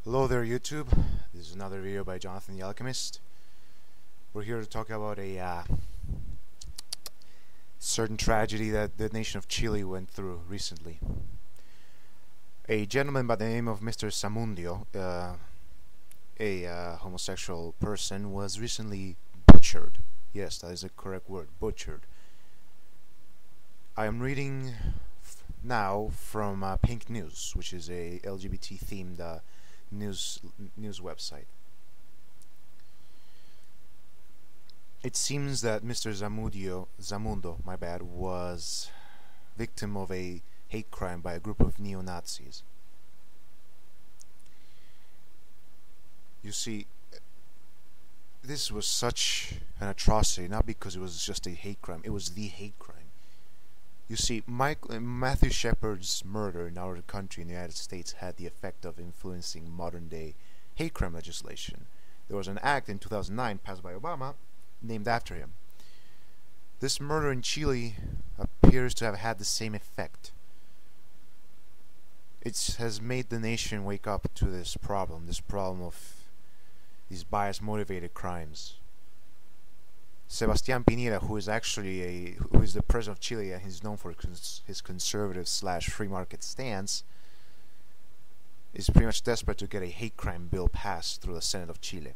Hello there, YouTube. This is another video by Jonathan the Alchemist. We're here to talk about a certain tragedy that the nation of Chile went through recently. A gentleman by the name of Mr. Samundio, a homosexual person, was recently butchered. Yes, that is the correct word, butchered. I am reading now from Pink News, which is a LGBT-themed news website. It seems that Mr. Zamundo, was victim of a hate crime by a group of neo-Nazis. You see, this was such an atrocity, not because it was just a hate crime, it was the hate crime. You see, Matthew Shepard's murder in our country, in the United States, had the effect of influencing modern-day hate crime legislation. There was an act in 2009 passed by Obama named after him. This murder in Chile appears to have had the same effect. It has made the nation wake up to this problem of these bias-motivated crimes. Sebastián Piñera, who is the president of Chile, and he's known for his conservative / free market stance, is pretty much desperate to get a hate crime bill passed through the Senate of Chile.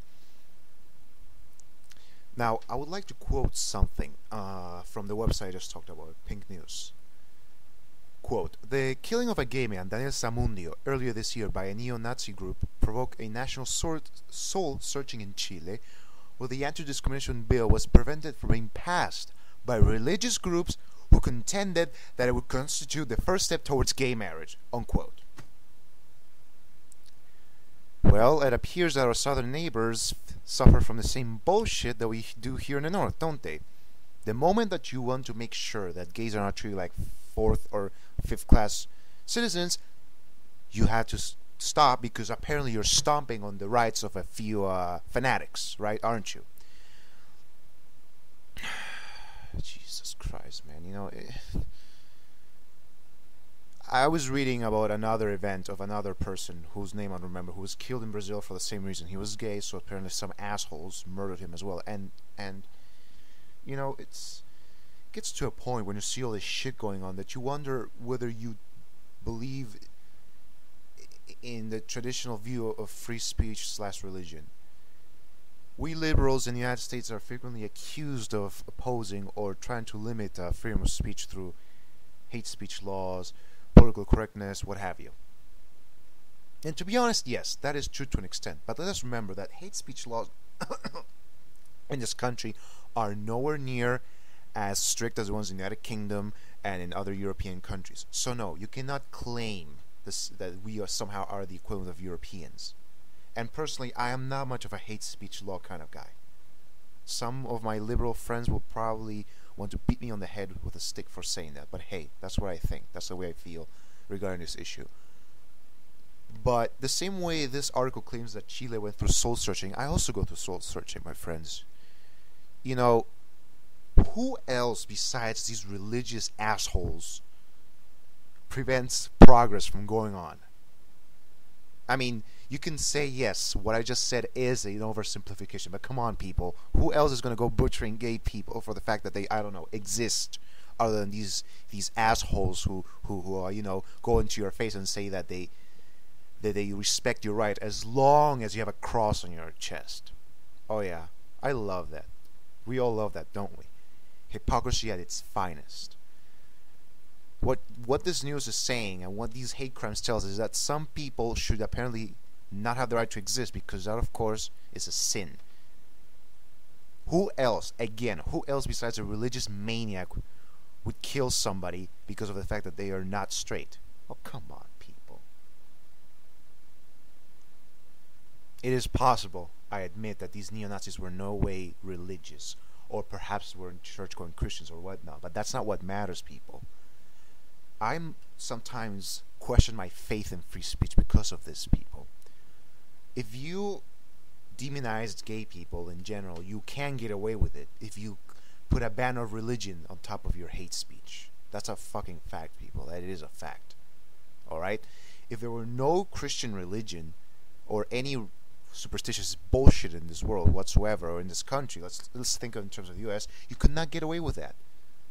Now, I would like to quote something from the website I just talked about, Pink News. Quote, "The killing of a gay man, Daniel Zamundio, earlier this year by a neo-Nazi group provoked a national soul-searching in Chile, where the anti-discrimination bill was prevented from being passed by religious groups who contended that it would constitute the first step towards gay marriage," unquote. Well, it appears that our southern neighbors suffer from the same bullshit that we do here in the north, don't they? The moment that you want to make sure that gays are not treated like fourth or fifth class citizens, you have to stop, because apparently you're stomping on the rights of a few fanatics, right? Aren't you? Jesus Christ, man. You know, I was reading about another event of another person whose name I don't remember, who was killed in Brazil for the same reason. He was gay, so apparently some assholes murdered him as well. And you know, it gets to a point when you see all this shit going on that you wonder whether you believe in the traditional view of free speech / religion. We liberals in the United States are frequently accused of opposing or trying to limit freedom of speech through hate speech laws, political correctness, what have you. And to be honest, yes, that is true to an extent. But let us remember that hate speech laws in this country are nowhere near as strict as the ones in the United Kingdom and in other European countries. So no, you cannot claim that we somehow are the equivalent of Europeans. And personally, I am not much of a hate speech law kind of guy. Some of my liberal friends will probably want to beat me on the head with a stick for saying that, but hey, that's what I think. That's the way I feel regarding this issue. But the same way this article claims that Chile went through soul searching, I also go through soul searching, my friends. You know, who else besides these religious assholes prevents progress from going on? I mean, you can say, yes, what I just said is an oversimplification, but come on, people. Who else is going to go butchering gay people for the fact that they, I don't know, exist, other than these assholes who go into your face and say that they respect your right as long as you have a cross on your chest. Oh yeah, I love that. We all love that, don't we? Hypocrisy at its finest. What this news is saying, and what these hate crimes tells us, is that some people should apparently not have the right to exist, because that, of course, is a sin. Who else besides a religious maniac would kill somebody because of the fact that they are not straight? Oh, come on, people. It is possible, I admit, that these neo-Nazis were no way religious, or perhaps were church-going Christians or whatnot, but that's not what matters, people. I'm sometimes question my faith in free speech because of this, people. If you demonize gay people in general, you can get away with it if you put a banner of religion on top of your hate speech. That's a fucking fact, people. That is a fact. Alright? If there were no Christian religion, or any superstitious bullshit in this world whatsoever, or in this country, let's think of in terms of the U.S., you could not get away with that.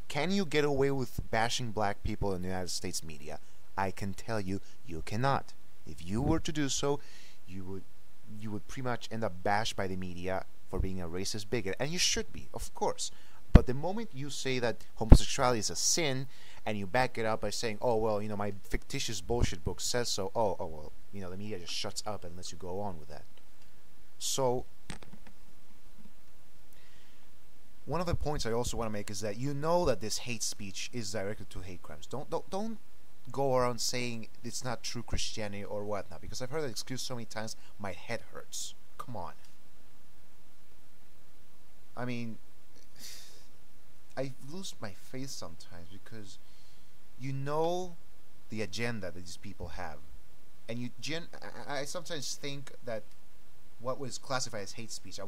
Can you get away with bashing black people in the United States media? I can tell you, you cannot. If you were to do so, you would pretty much end up bashed by the media for being a racist bigot, and you should be, of course. But the moment you say that homosexuality is a sin, and you back it up by saying, "Oh well, my fictitious bullshit book says so," oh well, the media just shuts up and lets you go on with that. So, one of the points I also want to make is that that this hate speech is directed to hate crimes. Don't go around saying it's not true Christianity or whatnot, because I've heard that excuse so many times, my head hurts. Come on. I mean, I lose my faith sometimes because the agenda that these people have, and I sometimes think that what was classified as hate speech,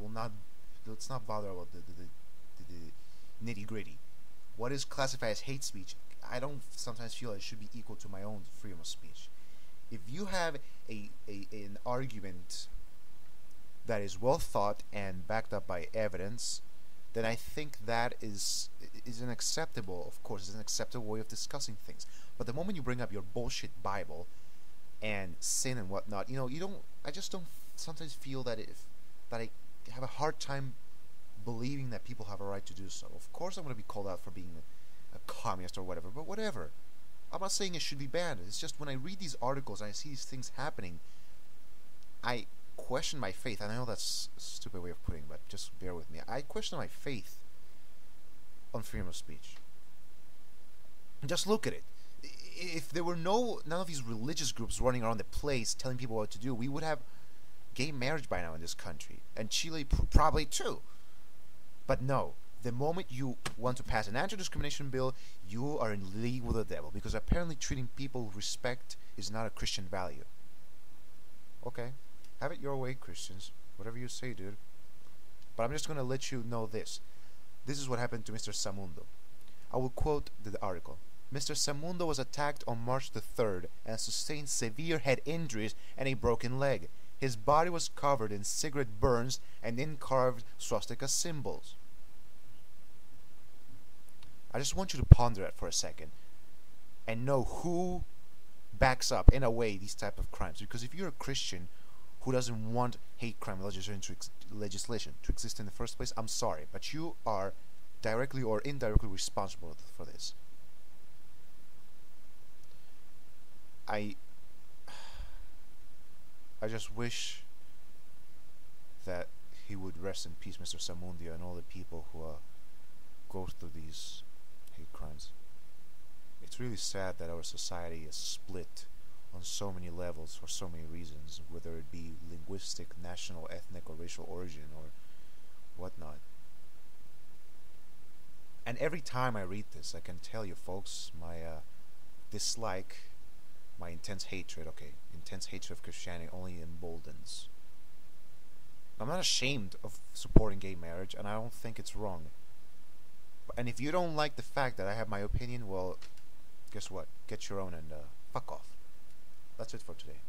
let's not bother about the nitty gritty. What is classified as hate speech, I don't sometimes feel it should be equal to my own freedom of speech. If you have an argument that is well thought and backed up by evidence, then I think that is an acceptable, of course, is an acceptable way of discussing things. But the moment you bring up your bullshit Bible and sin and whatnot, I just don't sometimes feel that I have a hard time believing that people have a right to do so. Of course I'm going to be called out for being a communist or whatever, but whatever. I'm not saying it should be banned. It's just when I read these articles and I see these things happening, I question my faith. And I know that's a stupid way of putting it, but just bear with me. I question my faith on freedom of speech. Just look at it. If there were none of these religious groups running around the place telling people what to do, we would have gay marriage by now in this country, and Chile probably too. But no, the moment you want to pass an anti-discrimination bill, you are in league with the devil, because apparently treating people with respect is not a Christian value. Okay, have it your way, Christians. Whatever you say, dude. But I'm just going to let you know this. This is what happened to Mr. Samundo. I will quote the article. Mr. Samundo was attacked on March the 3rd and sustained severe head injuries and a broken leg. His body was covered in cigarette burns and in-carved swastika symbols. I just want you to ponder that for a second and know who backs up, in a way, these type of crimes. Because if you're a Christian who doesn't want hate crime legislation to exist in the first place, I'm sorry, but you are directly or indirectly responsible for this. I just wish that he would rest in peace, Mr. Samundio, and all the people who go through these hate crimes. It's really sad that our society is split on so many levels for so many reasons, whether it be linguistic, national, ethnic, or racial origin, or whatnot. And every time I read this, I can tell you, folks, my dislike, my intense hatred of Christianity only emboldens. I'm not ashamed of supporting gay marriage, and I don't think it's wrong. And if you don't like the fact that I have my opinion, well, guess what? Get your own and fuck off. That's it for today.